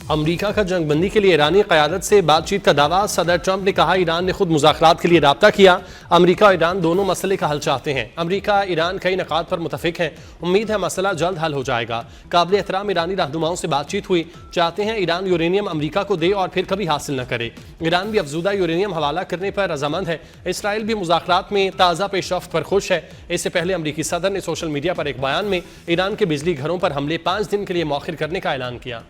अमरीका का जंगबंदी के लिए ईरानी क़यादत से बातचीत का दावा। सदर ट्रंप ने कहा ईरान ने खुद मुज़ाकरात के लिए राब्ता किया। अमरीका और ईरान दोनों मसले का हल चाहते हैं। अमरीका ईरान कई नकात पर मुतफिक है। उम्मीद है मसला जल्द हल हो जाएगा। काबिल एहतराम ईरानी रहनुमाओं से बातचीत हुई। चाहते हैं ईरान यूरेनियम अमरीका को दे और फिर कभी हासिल न करे। ईरान भी अफजूदा यूरेनियम हवाला करने पर रजामंद है। इसराइल भी मुज़ाकरात में ताज़ा पेशरफ्त पर खुश है। इससे पहले अमरीकी सदर ने सोशल मीडिया पर एक बयान में ईरान के बिजली घरों पर हमले 5 दिन के लिए मौखिर करने का ऐलान किया।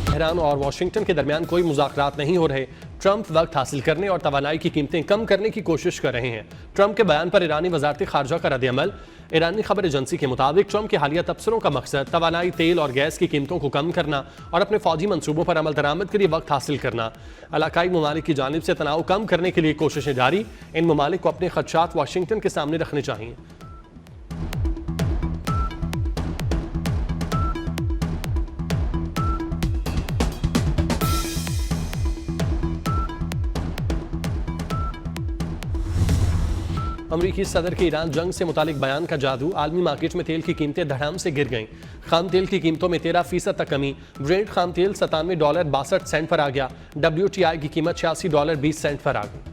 तेहरान और वाशिंगटन के दरमियान कोई मुज़ाकरात नहीं हो रहे। ट्रंप वक्त हासिल करने और तवानाई की कीमतें कम करने की कोशिश कर रहे हैं। ट्रंप के बयान पर ईरानी वजारत खारजा का रद्द-ए-अमल। ईरानी खबर एजेंसी के मुताबिक ट्रंप के हालिया तबसरों का मकसद तवानाई, तेल और गैस की कीमतों को कम करना और अपने फौजी मंसूबों पर अमल दरामद के लिए वक्त हासिल करना। इलाकाई ममालिक की जानिब से तनाव कम करने के लिए कोशिशें जारी। इन ममालिक को अपने खदशात वाशिंगटन के सामने रखने चाहिए। अमरीकी सदर के ईरान जंग से मुतालिक बयान का जादू। आलमी मार्केट में तेल की कीमतें धड़ाम से गिर गईं। खाम तेल की कीमतों में 13% तक कमी। ब्रेंट खाम तेल $97.62 पर आ गया। WTI की कीमत $86.20 पर आ गई।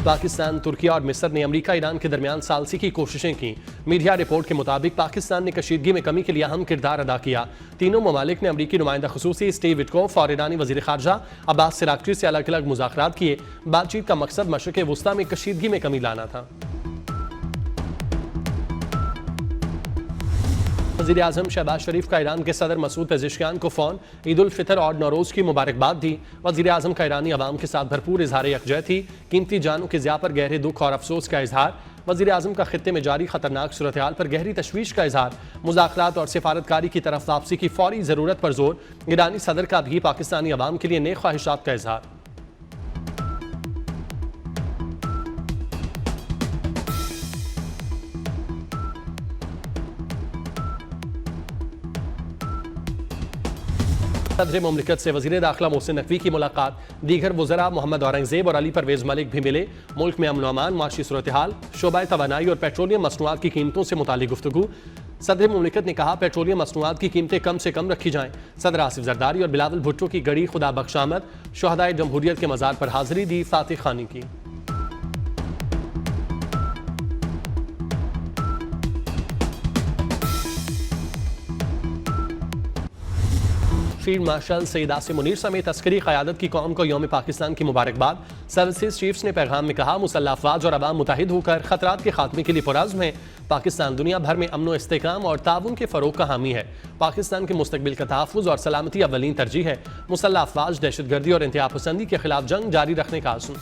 पाकिस्तान, तुर्की और मिस्र ने अमरीका ईरान के दरमियान सालसी की कोशिशें की। मीडिया रिपोर्ट के मुताबिक पाकिस्तान ने कशीदगी में कमी के लिए अहम किरदार अदा किया। तीनों ममालिक ने अमरीकी नुमाइंदा खुसूसी स्टीव विटकोफ और ईरानी वजीर खारजा अब्बास सिराक्ची से अलग अलग मुज़ाकरात किए। बातचीत का मकसद मशरिक़ वुस्ता में कशीदगी में कमी लाना था। वज़ीर आज़म शहबाज शरीफ का ईरान के सदर मसूद पेज़ेश्कियान को फ़ोन। ईद उल फितर और नौरोज़ की मुबारकबाद दी। वज़ीर आज़म का ईरानी अवाम के साथ भरपूर इज़हार यकजहती। कीमती जानों के ज़िया पर गहरे दुख और अफसोस का इजहार। वज़ीर आज़म का खित्ते में जारी खतरनाक सूरत हाल पर गहरी तशवीश का इजहार। मुज़ाकरात और सिफारतकारी की तरफ वापसी की फौरी ज़रूरत पर जोर। ईरानी सदर का भी पाकिस्तानी अवाम के लिए नेक ख्वाहिशात का इजहार। सदर मुमलिकत से वज़ीर दाखिला मोहसिन नकवी की मुलाकात। दीगर वज़रा मोहम्मद औरंगज़ेब और अली परवेज़ मलिक भी मिले। मुल्क में अमन अमान, माशी सूरत हाल, शोबा तवानाई और पेट्रोलियम मसनूआत की कीमतों से मुतालिक गुफ्तगू। सदर मुमलिकत ने कहा पेट्रोलियम मसनूआत की कीमतें कम से कम रखी जाएं। सदर आसिफ जरदारी और बिलावल भुट्टो की गड़ी खुदा बख्श आमद। शुहदाए जमहूरियत के मज़ार पर हाज़िरी दी। फातिह खानी की। फील्ड मार्शल सईद आसिम मुनीर समेत अस्करी क़यादत की कौम को यौम पाकिस्तान की मुबारकबाद। सर्विसेज चीफ्स ने पैगाम में कहा मुसल्लह अफवाज और अवाम मुतहिद होकर खतरात के खात्मे के लिए पुरज़्म है। पाकिस्तान दुनिया भर में अमन व इस्तेकाम और ताउन के फ़रोग़ का हामी है। पाकिस्तान के मुस्तक़बिल का तहफ़्फ़ुज़ और सलामती अव्वलीन तरजीह है। मुसल्लह अफवाज दहशतगर्दी और इंतहा पसंदी के खिलाफ जंग जारी रखने का आज़म।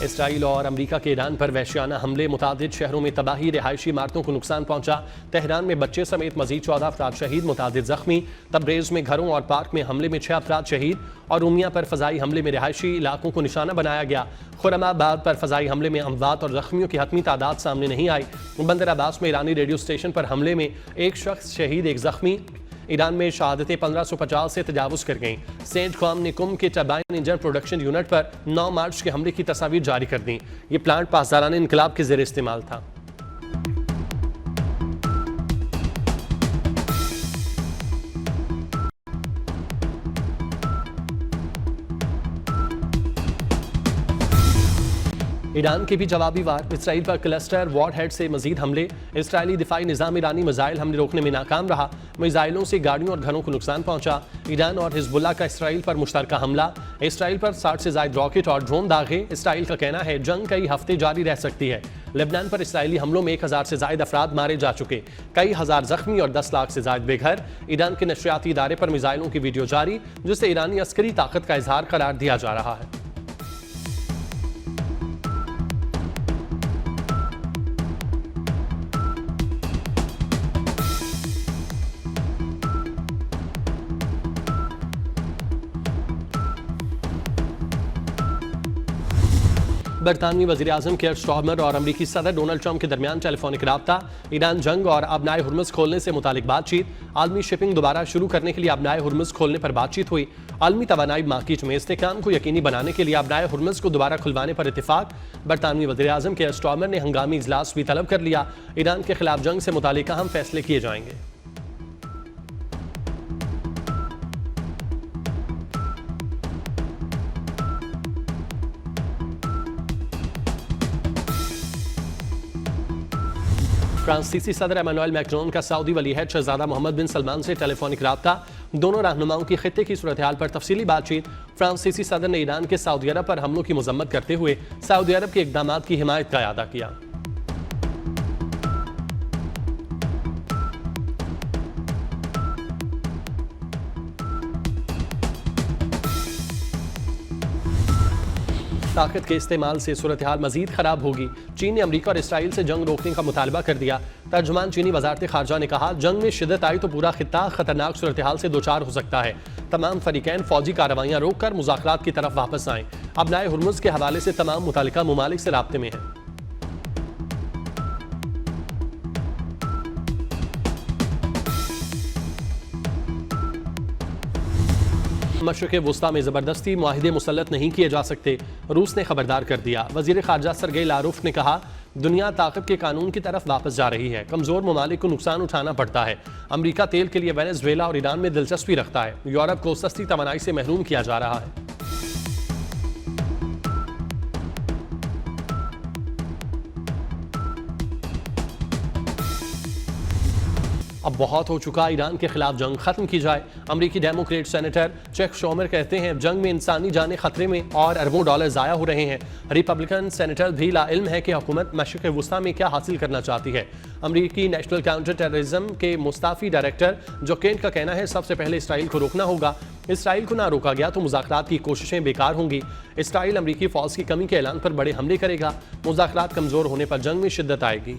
इसराइल और अमरीका के ईरान पर वहशियाना हमले। मुतादिद शहरों में तबाही, रिहायशी इमारतों को नुकसान पहुंचा। तेहरान में बच्चे समेत मजीद 14 अफराद शहीद, मुतादिद जख्मी। तब्रेज़ में घरों और पार्क में हमले में 6 अफराद शहीद और उमिया पर फ़ज़ाई हमले में रिहायशी इलाकों को निशाना बनाया गया। खुरमाबाद पर फ़ज़ाई हमले में अमवात और जख्मियों की हतमी तादाद सामने नहीं आई। बंदर अब्बास में ईरानी रेडियो स्टेशन पर हमले में एक शख्स शहीद, एक जख्मी। ईरान में शहादतें 1550 से तजावुज़ कर गईं। सेंट कॉम ने कुम के टर्बाइन इंजन प्रोडक्शन यूनिट पर 9 मार्च के हमले की तस्वीर जारी कर दी। ये प्लांट पासदाराना इनकलाब के ज़ेर इस्तेमाल था। ईरान के भी जवाबी वार। इसराइल पर क्लस्टर वॉरहेड से मजीद हमले। इसराइली दिफाई निज़ाम ईरानी मिसाइल हमले रोकने में नाकाम रहा। मिसाइलों से गाड़ियों और घरों को नुकसान पहुंचा। ईरान और हिजबुल्लाह का इसराइल पर मुश्तरका हमला। इसराइल पर 60 से ज़ायद रॉकेट और ड्रोन दागे। इसराइल का कहना है जंग कई हफ्ते जारी रह सकती है। लेबनान पर इसराइली हमलों में 1000 से ज़ायद अफराद मारे जा चुके, कई हज़ार जख्मी और 10 लाख से ज़ायद बेघर। ईरान के नशरियाती इदारे पर मिसाइलों की वीडियो जारी, जिसे ईरानी अस्करी ताकत का इजहार करार दिया जा रहा है। बरतानवी वज़ीर आज़म केयर स्टार्मर और अमरीकी सदर डोनाल्ड ट्रंप के दरमियान टेलीफोनिक राब्ता, ईरान जंग और अबनाए हुर्मुज़ खोलने से मुतालिक बातचीत, आलमी शिपिंग दोबारा शुरू करने के लिए अबनाए हुर्मुज़ खोलने पर बातचीत हुई, आलमी तवानाई मार्केट में इस्तेहकाम को यकीनी बनाने के लिए अबनाए हुर्मुज़ को दोबारा खुलवाने पर इत्तेफाक। बरतानवी वज़ीर आज़म केयर स्टार्मर ने हंगामी इजलास भी तलब कर लिया, ईरान के खिलाफ जंग से मुतालिक अहम फैसले किए जाएंगे। फ्रांसीसी सदर एमानुएल मैक्रोन का सऊदी वलीअहद शहजादा मोहम्मद बिन सलमान से टेलीफोनिक राब्ता, दोनों रहनुमाओं की खित्ते की सूरत हाल पर तफसीली बातचीत। फ्रांसीसी सदर ने ईरान के सऊदी अरब पर हमलों की मजम्मत करते हुए सऊदी अरब के इक़दाम की हिमायत का इरादा किया। ताकत के इस्तेमाल से सूरत हाल मजीद खराब होगी, चीन ने अमरीका और इसराइल से जंग रोकने का मुतालबा कर दिया। तर्जुमान चीनी वजारत खारजा ने कहा, जंग में शिद्दत आई तो पूरा खित्ता खतरनाक सूरत हाल से दोचार हो सकता है। तमाम फरीकैन फौजी कार्रवाइयाँ रोक कर मुज़ाकरात की तरफ वापस आएँ। अबनाए हुर्मुज़ के हवाले से तमाम मुतालिका ममालिक से राब्ते में हैं। मशरिक़ वुस्ता में ज़बरदस्ती मुआहिदे मुसल्लत नहीं किए जा सकते, रूस ने खबरदार कर दिया। वज़ीर ख़ारजा सरगेई लारोफ ने कहा, दुनिया ताकत के कानून की तरफ वापस जा रही है, कमज़ोर ममालिक को नुकसान उठाना पड़ता है। अमरीका तेल के लिए वेनेज़ुएला और ईरान में दिलचस्पी रखता है, यूरोप को सस्ती तवानाई से महरूम किया जा रहा है। अब बहुत हो चुका, ईरान के खिलाफ जंग खत्म की जाए। अमरीकी डेमोक्रेट सेनेटर चेक शोमर कहते हैं, जंग में इंसानी जानें खतरे में और अरबों डॉलर ज़ाया हो रहे हैं। रिपब्लिकन सेनेटर भी लाइल्म है कि हुकूमत मशरिक़ वुस्ता में क्या हासिल करना चाहती है। अमरीकी नेशनल काउंटर टेररिज्म के मुस्ताफ़ी डायरेक्टर जो केंट का कहना है, सबसे पहले इसराइल को रोकना होगा। इसराइल को ना रोका गया तो मुज़ाकरात की कोशिशें बेकार होंगी। इसराइल अमरीकी फ़ौज की कमी के ऐलान पर बड़े हमले करेगा। मुज़ाकरात कमज़ोर होने पर जंग में शिद्दत आएगी।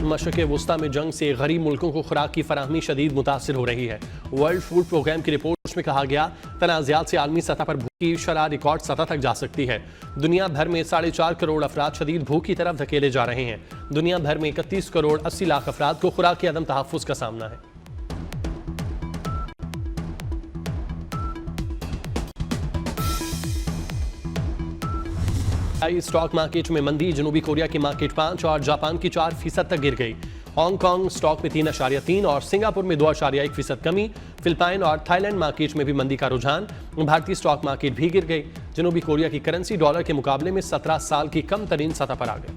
मशरिक़ वुस्ता में जंग से गरीब मुल्कों को खुराक की फराहमी शदीद मुतासिर हो रही है। वर्ल्ड फूड प्रोग्राम की रिपोर्ट में कहा गया, तनाज़ात से आलमी सतह पर भूख की शरह रिकॉर्ड सतह तक जा सकती है। दुनिया भर में 4.5 करोड़ अफराद शदीद भूख की तरफ धकेले जा रहे हैं। दुनिया भर में 31 करोड़ 80 लाख अफराद को खुराक के अदम तहफ़्फ़ुज़ का सामना है। स्टॉक मार्केट में मंदी, जनूबी कोरिया की मार्केट 5 और जापान की 4% तक गिर गई। हांगकांग स्टॉक में 3.3 और सिंगापुर में 2.1% कमी। फिलिपाइन और थाईलैंड मार्केट में भी मंदी का रुझान। भारतीय स्टॉक मार्केट भी गिर गई। जनूबी कोरिया की करेंसी डॉलर के मुकाबले में 17 साल की कम तरीन सतह पर आ गई।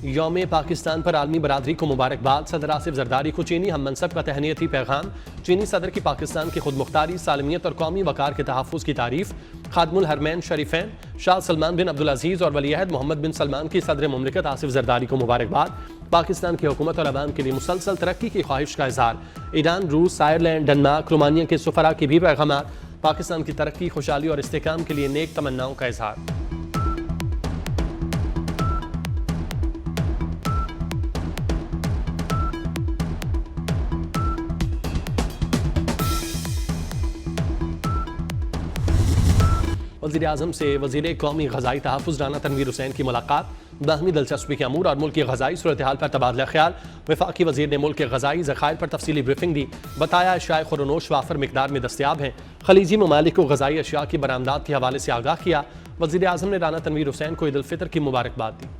यौम पाकिस्तान पर आलमी बरादरी को मुबारकबाद। सदर आसिफ जरदारी को चीनी हम मनसब का तहनीती पैगाम। चीनी सदर की पाकिस्तान की खुद मुख्तारी, सालमियत और कौमी वकार के तहफ़्फ़ुज़ की तारीफ। खादमुल हरमैन शरीफैन शाह सलमान बिन अब्दुल अजीज़ और वलीअहद मोहम्मद बिन सलमान की सदर मुमलिकत आसिफ जरदारी को मुबारकबाद। पाकिस्तान की हुकूमत और अवाम के लिए मुसलसल तरक्की की ख्वाहिश का इज़हार। ईरान, रूस, आयरलैंड, डेनमार्क, रोमानिया के सफ़रा के भी पैगाम। पाकिस्तान की तरक्की, खुशहाली और इस्तेहकाम के लिए नेक तमन्नाओं का इज़हार। वज़ीर आज़म से वज़ीर कौमी ग़ज़ाई तहफ़्फ़ुज़ राना तनवीर हुसैन की मुलाकात। बाहमी दिलचस्पी के अमूर और मुल्क की ग़ज़ाई सूरत हाल पर तबादला ख्याल। वफ़ाक़ी वज़ीर ने मुल्क के ग़ज़ाई ज़खायर पर तफसीली ब्रीफिंग दी। बताया अशिया खुरनोश वाफर मिकदार में दस्तियाब हैं। खलीजी ममालिक को ग़ज़ाई अशिया की बरामदात के हवाले से आगाह किया। वज़ीर आज़म ने राना तनवीर हुसैन को ईद उल फ़ितर की मुबारकबाद दी।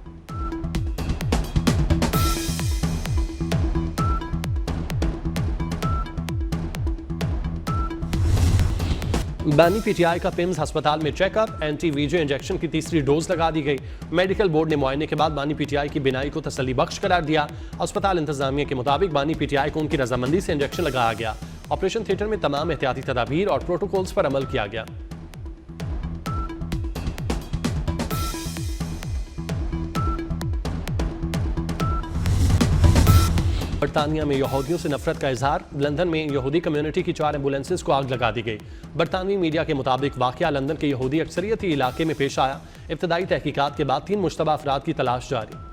बानी पीटीआई का पिम्स अस्पताल में चेकअप। एंटी वीजे इंजेक्शन की तीसरी डोज लगा दी गई। मेडिकल बोर्ड ने मुआयने के बाद बानी पीटीआई की बिनाई को तसल्ली बख्श करार दिया। अस्पताल इंतजामिया के मुताबिक बानी पीटीआई को उनकी रजामंदी से इंजेक्शन लगाया गया। ऑपरेशन थिएटर में तमाम एहतियाती तदाबीर और प्रोटोकॉल्स पर अमल किया गया। बरतानिया में यहूदियों से नफरत का इजहार। लंदन में यहूदी कम्युनिटी की 4 एम्बुलेंसेज को आग लगा दी गई। बरतानवी मीडिया के मुताबिक वाकया लंदन के यहूदी अक्सरियती इलाके में पेश आया। इब्तदाई तहकीकात के बाद 3 मुश्तबा अफराद की तलाश जारी।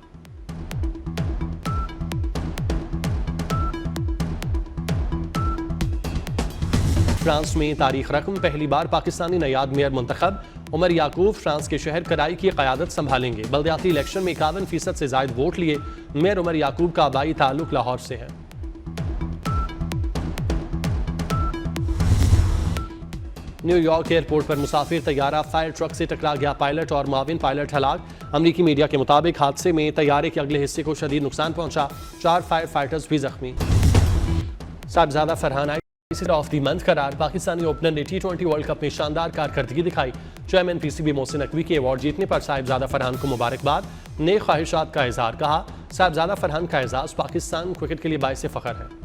फ्रांस में तारीख रकम पहली बार पाकिस्तानी नयाब मेयर मुंतखब। उमर याकूब फ्रांस के शहर कराई की क़यादत संभालेंगे। बल्दियाती इलेक्शन में 51% से ज्यादा वोट लिए। मेयर उमर याकूब का आबाई ताल्लुक लाहौर से है। न्यूयॉर्क एयरपोर्ट पर मुसाफिर तैयारा फायर ट्रक से टकरा गया। पायलट और माविन पायलट हलाक। अमरीकी मीडिया के मुताबिक हादसे में तैयारे के अगले हिस्से को शदीद नुकसान पहुंचा। 4 फायर फाइटर्स भी जख्मी। साहबजादा फरहान ऑफ द मंथ करार। पाकिस्तानी ओपनर ने T20 वर्ल्ड कप में शानदार कारकर्दगी दिखाई। चेयरमैन PCB मोहसिन नकवी के अवार्ड जीतने पर साहबजादा फरहान को मुबारकबाद। नेक ख्वाहिशात का इजहार। कहा, साहबजादा फरहान का एजाज पाकिस्तान क्रिकेट के लिए बाइस फख्र है।